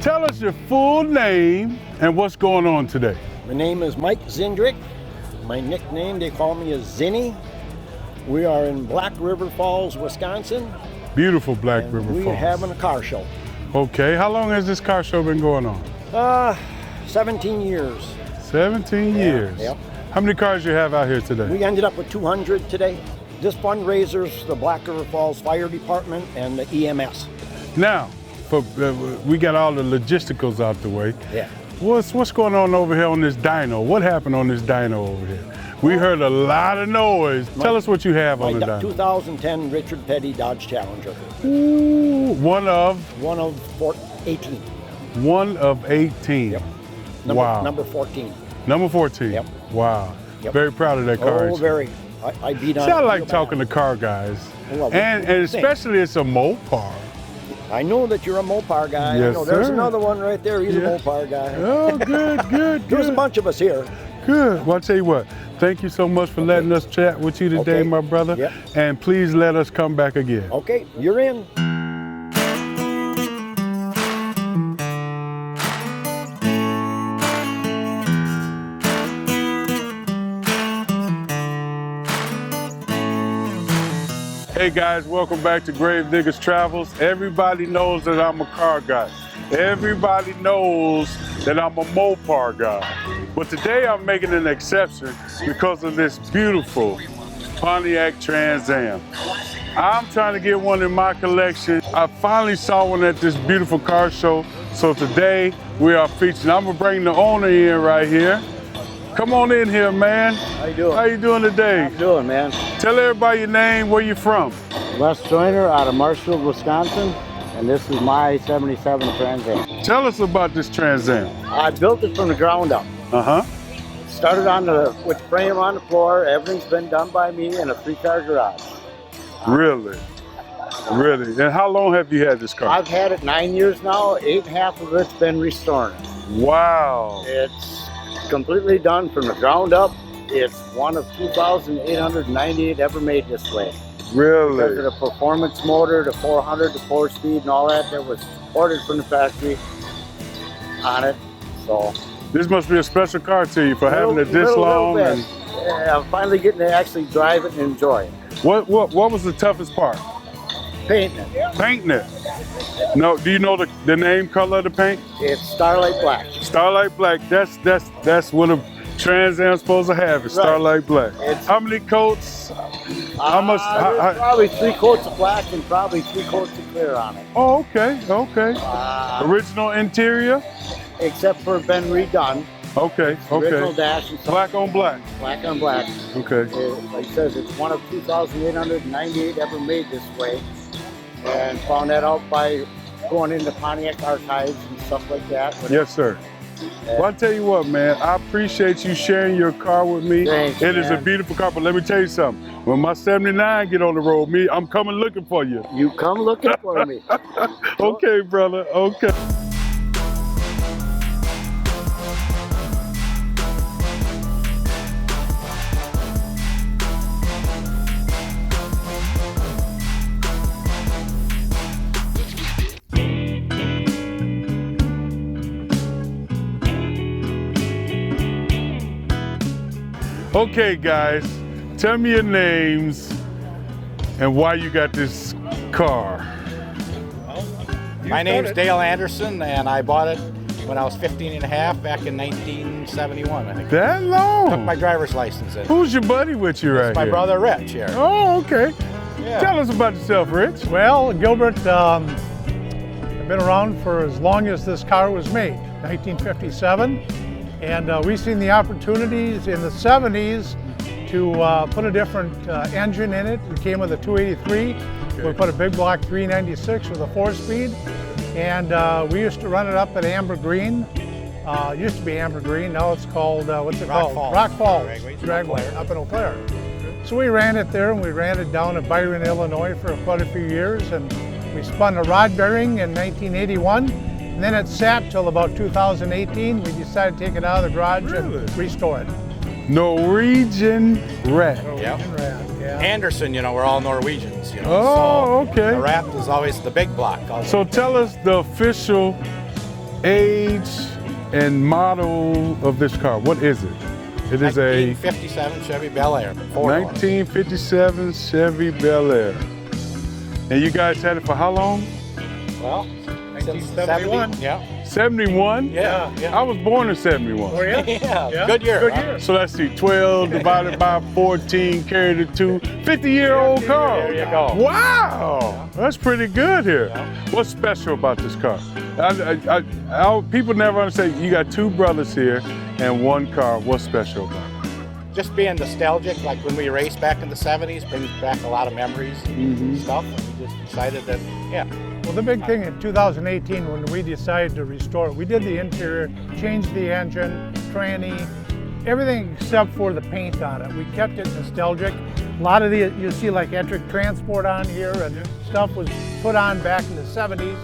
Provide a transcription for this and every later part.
Tell us your full name and what's going on today. My name is Mike Zindrick. My nickname, they call me, is Zinny. We are in Black River Falls, Wisconsin. Beautiful Black River Falls. We're having a car show. Okay, how long has this car show been going on? 17 years. 17 years. Yep. How many cars you have out here today? We ended up with 200 today. This fundraiser's the Black River Falls Fire Department and the EMS. Now, we got all the logisticals out the way. Yeah. What's going on over here on this dyno? What happened on this dyno over here? We heard a lot of noise. Tell us what you have on the dyno. 2010 Richard Petty Dodge Challenger. Ooh, one of 18. One of 18. Yep. Wow. Number 14. Number 14. Yep. Wow. Yep. Very proud of that car. Oh, very. I beat on. See, I like talking to car guys. Well, and especially it's a Mopar. I know that you're a Mopar guy. Yes, I know there's sir. another one right there. He's a Mopar guy. Oh, good. There's a bunch of us here. Good. Well, I'll tell you what. Thank you so much for letting us chat with you today, my brother. Yep. And please let us come back again. Okay, you're in. Hey guys, welcome back to GraveDigga Travels. Everybody knows that I'm a car guy. Everybody knows that I'm a Mopar guy. But today I'm making an exception because of this beautiful Pontiac Trans Am. I'm trying to get one in my collection. I finally saw one at this beautiful car show. So today we are featuring, I'm gonna bring the owner in right here. Come on in here, man. How you doing? How you doing today? How you doing, man? Tell everybody your name, where you from. Les Joyner out of Marshfield, Wisconsin, and this is my 77 Trans Am. Tell us about this Trans Am. I built it from the ground up. Started with frame on the floor. Everything's been done by me in a 3-car garage. Really? Really? And how long have you had this car? I've had it 9 years now. 8.5 of it's been restored. Wow. It's completely done from the ground up. It's one of 2,898 ever made this way. Really? Because of the performance motor, the 400, the 4-speed, and all that was ordered from the factory on it. So this must be a special car to you for having it this long. And yeah, I'm finally getting to actually drive it and enjoy it. What was the toughest part? Painting it. Painting it. No, do you know the name color of the paint? It's Starlight Black. Starlight Black. That's what a Trans Am's supposed to have. It's Starlight Black. How many coats? How much? Probably 3 coats of black and probably 3 coats of clear on it. Oh, okay. Original interior? Except for been redone. Okay. Original dash and black on black. Black on black. Okay. Like it says, it's one of 2,898 ever made this way. And found that out by going into Pontiac archives and stuff like that. Yes, sir. Well, I'll tell you what, man, I appreciate you sharing your car with me. Thanks, It is a beautiful car, but let me tell you something. When my 79 get on the road, I'm coming looking for you. You come looking for me. Okay, brother, okay. Okay, guys, tell me your names and why you got this car. My name's Dale Anderson, and I bought it when I was 15 and a half back in 1971, I think. That long? Took my driver's license in. Who's your buddy with you right here? My brother Rich here. Oh, okay. Yeah. Tell us about yourself, Rich. Well, Gilbert, I've been around for as long as this car was made, 1957. And we've seen the opportunities in the 70s to put a different engine in it. It came with a 283. Okay. We put a big block 396 with a 4-speed. And we used to run it up at Amber Green. It used to be Amber Green, now it's called, what's it called? Falls. Rock Falls. Dragway up in Eau Claire. So we ran it there, and we ran it down at Byron, Illinois for quite a few years. And we spun a rod bearing in 1981. And then it sat till about 2018. We decided to take it out of the garage and restore it. Norwegian rat. Yep. Yeah. Anderson, we're all Norwegians, Oh, so okay. the rat is always the big block. So tell us the official age and model of this car. What is it? It is a 1957 Chevy Bel Air. 1957 Chevy Bel Air. And you guys had it for how long? Well, 1971. Yeah. 71? Yeah. I was born in 71. Oh, yeah? Yeah. Good year. Good huh? year. So let's see, 12 divided by 14, carried it to 50-year-old car. There you go. Wow, that's pretty good here. Yeah. What's special about this car? People never understand, you got two brothers here and one car. What's special about it? Just being nostalgic, like when we raced back in the 70s, brings back a lot of memories and stuff. And we just decided that, yeah. Well, the big thing in 2018 when we decided to restore it, we did the interior, changed the engine, tranny, everything except for the paint on it. We kept it nostalgic. A lot of the, you see like Electric Transport on here and stuff was put on back in the 70s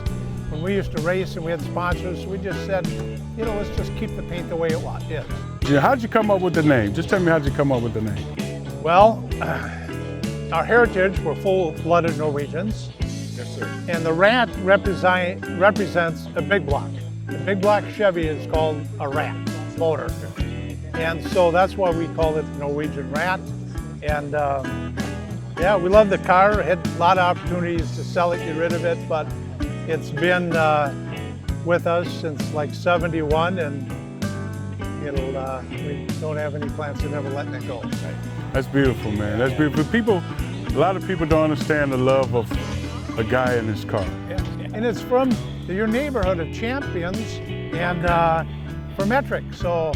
when we used to race and we had sponsors. So we just said, you know, let's just keep the paint the way it is. How'd you come up with the name? Just tell me how'd you come up with the name? Well, our heritage, we're full-blooded Norwegians. Yes, sir. And the rat represents a big block. The big block Chevy is called a rat motor. And so that's why we call it Norwegian Rat. And yeah, we love the car. Had a lot of opportunities to sell it, get rid of it, but it's been with us since like 71 and we don't have any plans of ever letting it go. That's beautiful, man. That's beautiful. A lot of people don't understand the love of a guy in his car. And it's from your neighborhood of champions and for metric. So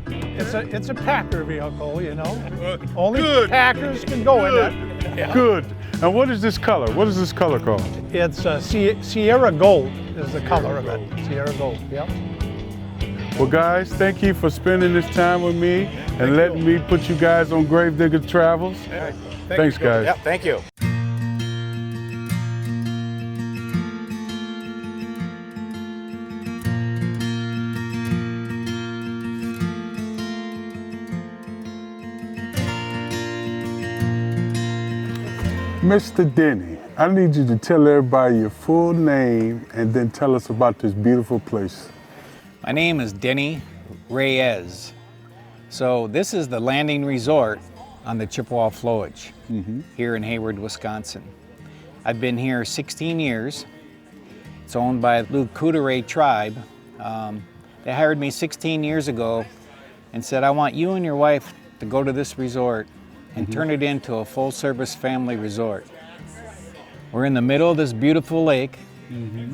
it's a Packer vehicle, you know. Only Good. Packers can go in it. Yeah. Good. And what is this color? What is this color called? It's Sierra Gold is the color of it. Sierra Gold, yep. Well, guys, thank you for spending this time with me and letting me put you guys on GraveDigga Travels. Thanks, guys. Yep, thank you. Mr. Denny, I need you to tell everybody your full name and then tell us about this beautiful place. My name is Denny Reyes. So this is the landing resort on the Chippewa Flowage here in Hayward, Wisconsin. I've been here 16 years. It's owned by the Kudere tribe. They hired me 16 years ago and said, I want you and your wife to go to this resort and turn it into a full-service family resort. We're in the middle of this beautiful lake.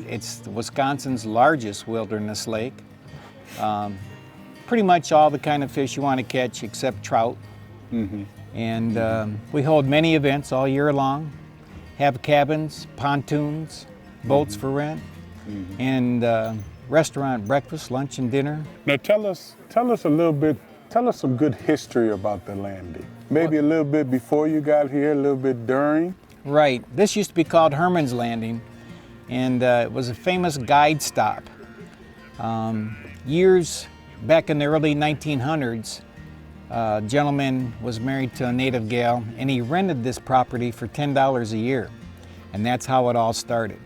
It's Wisconsin's largest wilderness lake. Pretty much all the kind of fish you want to catch except trout. And we hold many events all year long. Have cabins, pontoons, boats for rent, and restaurant breakfast, lunch, and dinner. Now tell us a little bit, tell us some good history about the landing. Maybe a little bit before you got here, a little bit during. Right. This used to be called Herman's Landing, and it was a famous guide stop. Years back in the early 1900s, a gentleman was married to a native gal, and he rented this property for $10 a year, and that's how it all started.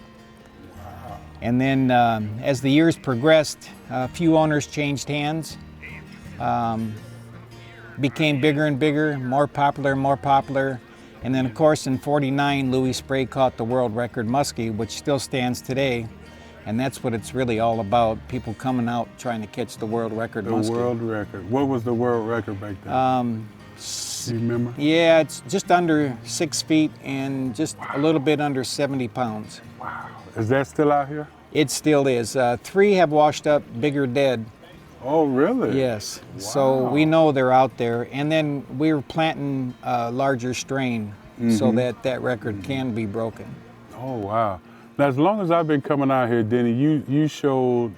Wow. And then as the years progressed, a few owners changed hands, became bigger and bigger, more popular and more popular. And then of course in '49, Louis Spray caught the world record muskie, which still stands today. And that's what it's really all about, people coming out trying to catch the world record muskie. The world record. What was the world record back then? Do you remember? Yeah, it's just under 6 feet and just a little bit under 70 pounds. Wow. Is that still out here? It still is. 3 have washed up, bigger dead. Oh, really? Yes. Wow. So we know they're out there. And then we're planting a larger strain so that that record can be broken. Oh, wow. Now, as long as I've been coming out here, Denny, you showed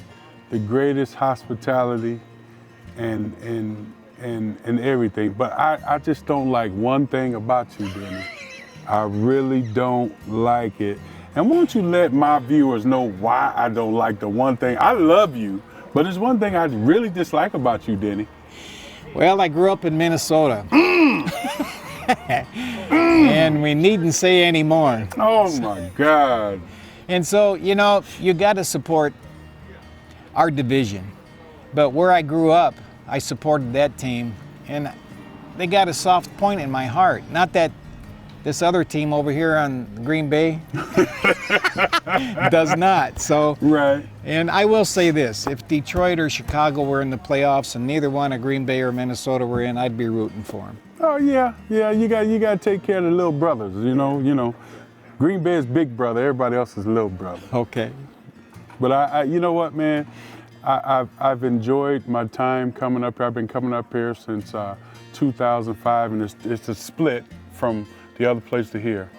the greatest hospitality and everything. But I just don't like one thing about you, Denny. I really don't like it. And won't you let my viewers know why I don't like the one thing? I love you, but there's one thing I really dislike about you, Denny. Well, I grew up in Minnesota. And we needn't say any more. Oh my God. And so, you know, you got to support our division. But where I grew up, I supported that team, and they got a soft point in my heart. Not that this other team over here on Green Bay does not. So, Right. and I will say this, if Detroit or Chicago were in the playoffs and neither one of Green Bay or Minnesota were in, I'd be rooting for them. Oh yeah, you got to take care of the little brothers. You know, Green Bay is big brother. Everybody else is little brother. Okay. But I you know what, man, I've enjoyed my time coming up here. I've been coming up here since 2005, and it's a split from the other place to here.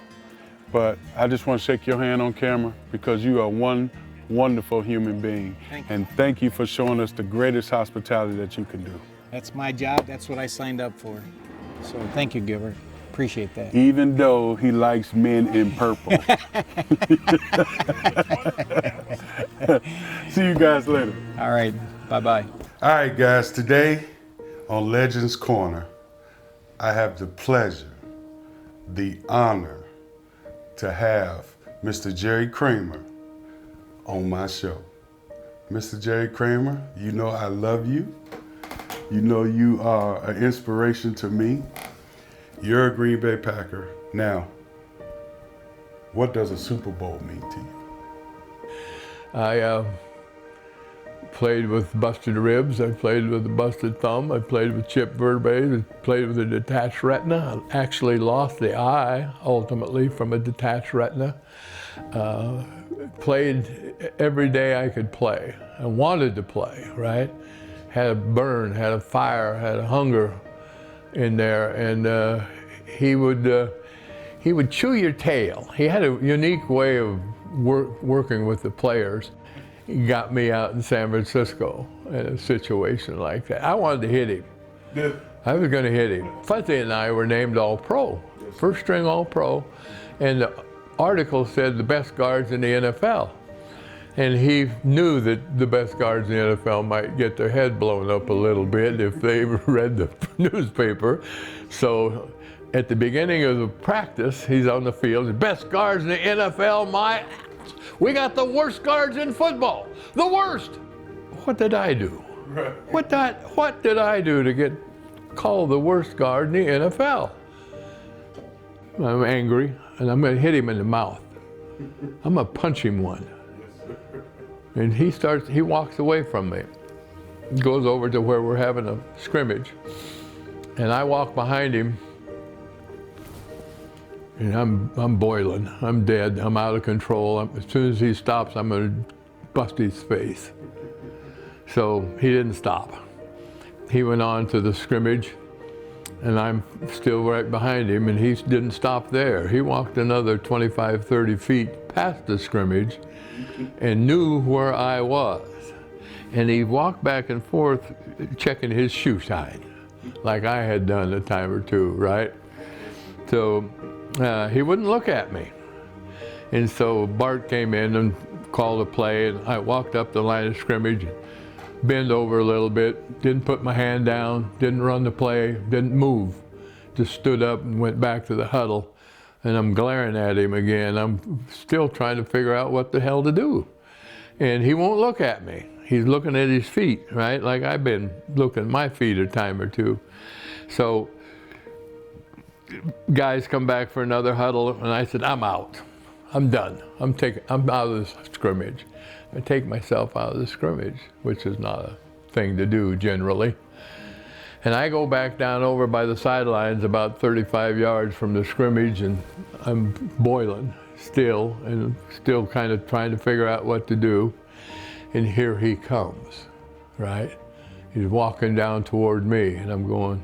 But I just want to shake your hand on camera because you are one wonderful human being. Thank you. And thank you for showing us the greatest hospitality that you can do. That's my job. That's what I signed up for. So thank you, Gilbert. Appreciate that. Even though he likes men in purple. See you guys later. All right. Bye-bye. All right, guys, today on Legends Corner, I have the pleasure, the honor to have Mr. Jerry Kramer on my show. Mr. Jerry Kramer, you know I love you. You know you are an inspiration to me. You're a Green Bay Packer. Now, what does a Super Bowl mean to you? I played with busted ribs, I played with a busted thumb, I played with chipped vertebrae, I played with a detached retina. I actually lost the eye, ultimately, from a detached retina. Played every day I could play. I wanted to play, right? Had a burn, had a fire, had a hunger in there, and he would chew your tail. He had a unique way of working with the players. He got me out in San Francisco in a situation like that. I wanted to hit him. Yeah. I was going to hit him. Fuzzy and I were named All-Pro, first string All-Pro, and the article said the best guards in the NFL. And he knew that the best guards in the NFL might get their head blown up a little bit if they read the newspaper. So at the beginning of the practice, he's on the field, the best guards in the NFL, we got the worst guards in football, the worst. What did I do? Right. What did I do to get called the worst guard in the NFL? I'm angry, and I'm gonna hit him in the mouth. I'm gonna punch him one. And he walks away from me, goes over to where we're having a scrimmage, and I walk behind him, and I'm boiling, I'm dead, I'm out of control. As soon as he stops, I'm gonna bust his face. So he didn't stop. He went on to the scrimmage, and I'm still right behind him, and he didn't stop there. He walked another 25, 30 feet past the scrimmage and knew where I was. And he walked back and forth checking his shoe shine, like I had done a time or two, right? So he wouldn't look at me. And so Bart came in and called a play, and I walked up the line of scrimmage, bent over a little bit, didn't put my hand down, didn't run the play, didn't move. Just stood up and went back to the huddle. And I'm glaring at him again. I'm still trying to figure out what the hell to do. And he won't look at me. He's looking at his feet, right? Like I've been looking at my feet a time or two. So guys come back for another huddle, and I said, I'm out. I'm done. I'm out of this scrimmage. I take myself out of the scrimmage, which is not a thing to do generally. And I go back down over by the sidelines about 35 yards from the scrimmage, and I'm boiling still, and still kind of trying to figure out what to do. And here he comes, right? He's walking down toward me, and I'm going,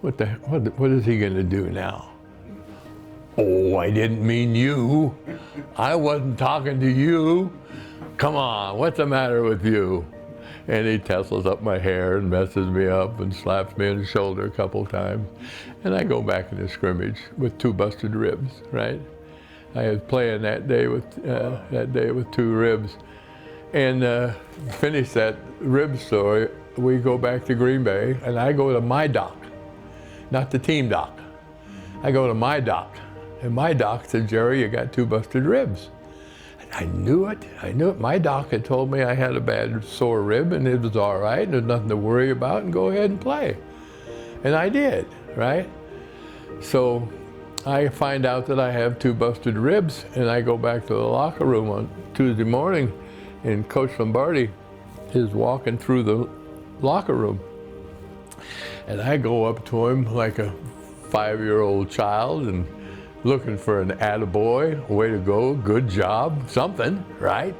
what is he gonna do now? Oh, I didn't mean you. I wasn't talking to you. Come on, what's the matter with you? And he tussles up my hair and messes me up and slaps me on the shoulder a couple times. And I go back in the scrimmage with 2 busted ribs, right? I was playing that day with 2 ribs. And finish that rib story, we go back to Green Bay, and I go to my doc, not the team doc. I go to my doc, and my doc said, Jerry, you got 2 busted ribs. I I knew it. I knew it. My doc had told me I had a bad sore rib and it was all right, and there's nothing to worry about, and go ahead and play. And I did, right? So I find out that I have 2 busted ribs, and I go back to the locker room on Tuesday morning, and Coach Lombardi is walking through the locker room. And I go up to him like a 5-year-old child and looking for an attaboy, way to go, good job, something, right?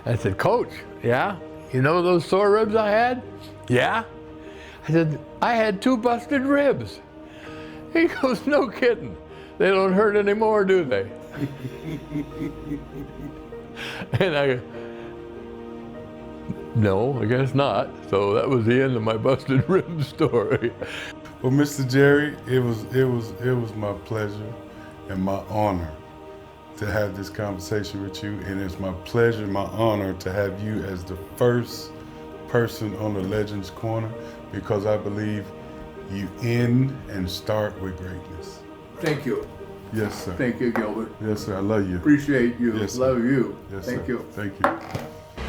I said, Coach, yeah? You know those sore ribs I had? Yeah? I said, I had 2 busted ribs. He goes, no kidding. They don't hurt anymore, do they? And I go, no, I guess not. So that was the end of my busted rib story. Well, Mr. Jerry, it was my pleasure and my honor to have this conversation with you, and it's my pleasure, my honor to have you as the first person on the Legends Corner, because I believe you end and start with greatness. Thank you. Yes, sir. Thank you, Gilbert. Yes, sir. I love you. Appreciate you. Yes, sir. Love you. Yes, Thank sir. you. Thank you.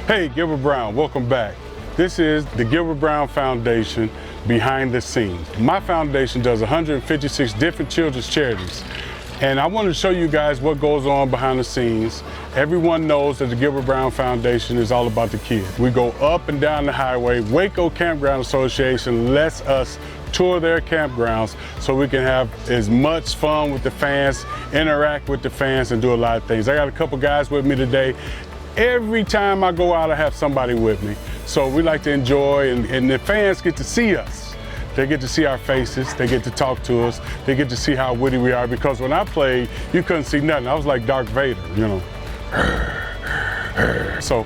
Hey, Gilbert Brown, welcome back. This is the Gilbert Brown Foundation behind the scenes. My foundation does 156 different children's charities. And I want to show you guys what goes on behind the scenes. Everyone knows that the Gilbert Brown Foundation is all about the kids. We go up and down the highway. Waco Campground Association lets us tour their campgrounds so we can have as much fun with the fans, interact with the fans, and do a lot of things. I got a couple guys with me today. Every time I go out, I have somebody with me. So we like to enjoy, and the fans get to see us. They get to see our faces, they get to talk to us, they get to see how witty we are, because when I played, you couldn't see nothing. I was like Darth Vader, you know. So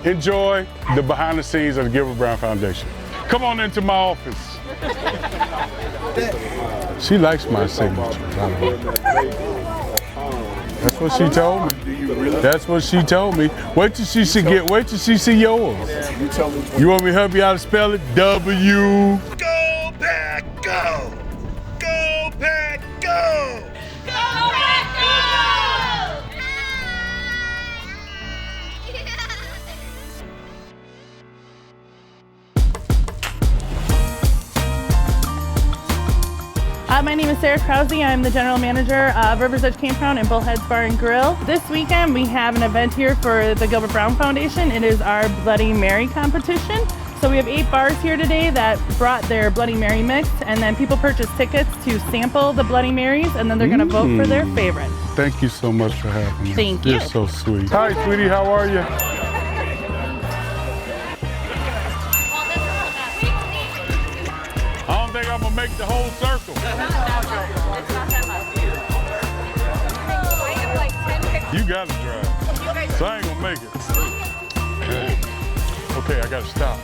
enjoy the behind the scenes of the Gilbert Brown Foundation. Come on into my office. She likes my signature. That's what she told me. That's what she told me. Wait till she see yours. You want me to help you how to spell it? W. Go Pack Go! Go Pack Go! Go Pack Go! My name is Sarah Krause. I'm the general manager of River's Edge Campground and Bullheads Bar and Grill. This weekend we have an event here for the Gilbert Brown Foundation. It is our Bloody Mary competition. So we have 8 bars here today that brought their Bloody Mary mix, and then people purchase tickets to sample the Bloody Marys, and then they're going to vote for their favorite. Thank you so much for having me. Thank you. You're so sweet. Hi, sweetie. How are you? I don't think I'm gonna make the whole circle. You gotta drive. So I ain't gonna make it. Okay, I gotta stop.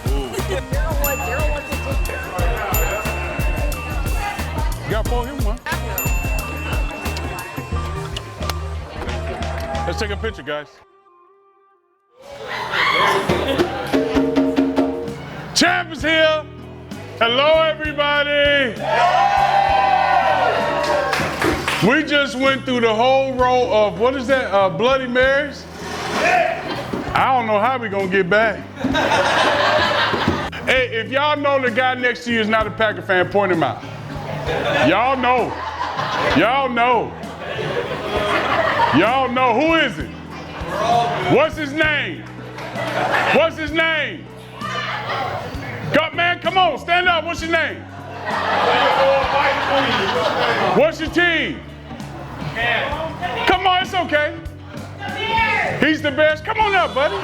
You gotta pour him one. Let's take a picture, guys. Champ is here. Hello, everybody. We just went through the whole row of, what is that, Bloody Marys? I don't know how we gonna get back. Hey, if y'all know the guy next to you is not a Packer fan, point him out. Y'all know. Y'all know. Y'all know. Who is it? What's his name? What's his name? Man, come on, stand up. What's your name? What's your team? Come on, it's okay. He's the best. Come on up, buddy.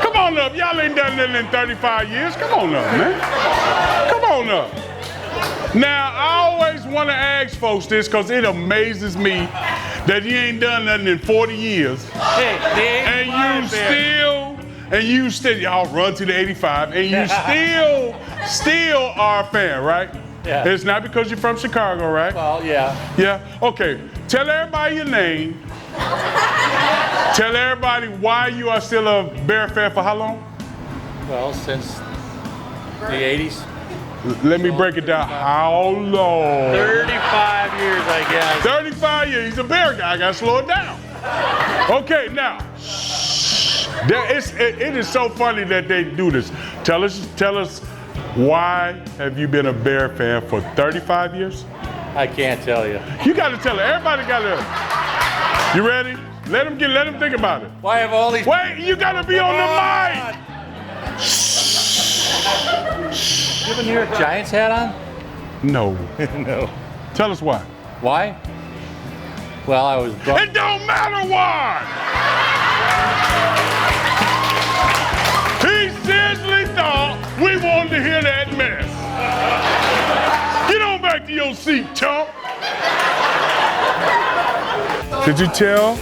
Come on up. Y'all ain't done nothing in 35 years. Come on up, man. Come on up. Now, I always want to ask folks this because it amazes me that you ain't done nothing in 40 years. And you still, y'all run to the 85, and you still are a fan, right? Yeah. It's not because you're from Chicago, right? Well, yeah. Yeah? Okay. Tell everybody your name. Tell everybody why you are still a Bear fan for how long? Well, since the 80s. Let me break it down. How long? 35 years, I guess. 35 years. He's a Bear guy. I got to slow it down. Okay, now, it is so funny that they do this. Tell us, why have you been a Bear fan for 35 years? I can't tell you. You got to tell it. Everybody got to. You ready? Let them think about it. Why have all these? Wait, you got to be on the mic. You have a New York Giants hat on? No. No. Tell us why. Why? Well, I was brought. It don't matter why. He seriously thought we wanted to hear that mess. Get on back to your seat, chump. Did you tell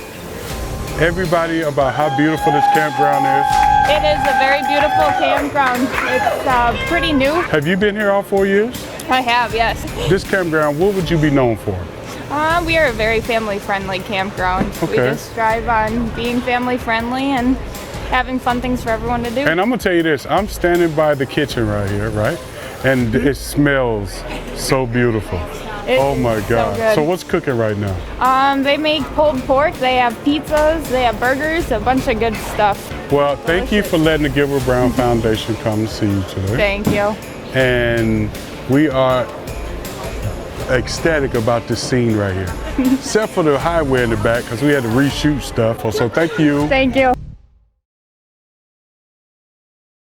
everybody about how beautiful this campground is? It is a very beautiful campground. It's pretty new. Have you been here all 4 years? I have, yes. This campground, what would you be known for? We are a very family-friendly campground. Okay. We just strive on being family-friendly and having fun things for everyone to do. And I'm gonna tell you this, I'm standing by the kitchen right here, right? And it smells so beautiful. Oh my God. So good. So what's cooking right now? They make pulled pork, they have pizzas, they have burgers, a bunch of good stuff. Well, thank you for letting the Gilbert Brown Foundation come to see you today. Thank you. And we are ecstatic about this scene right here. Except for the highway in the back, because we had to reshoot stuff. So thank you. Thank you.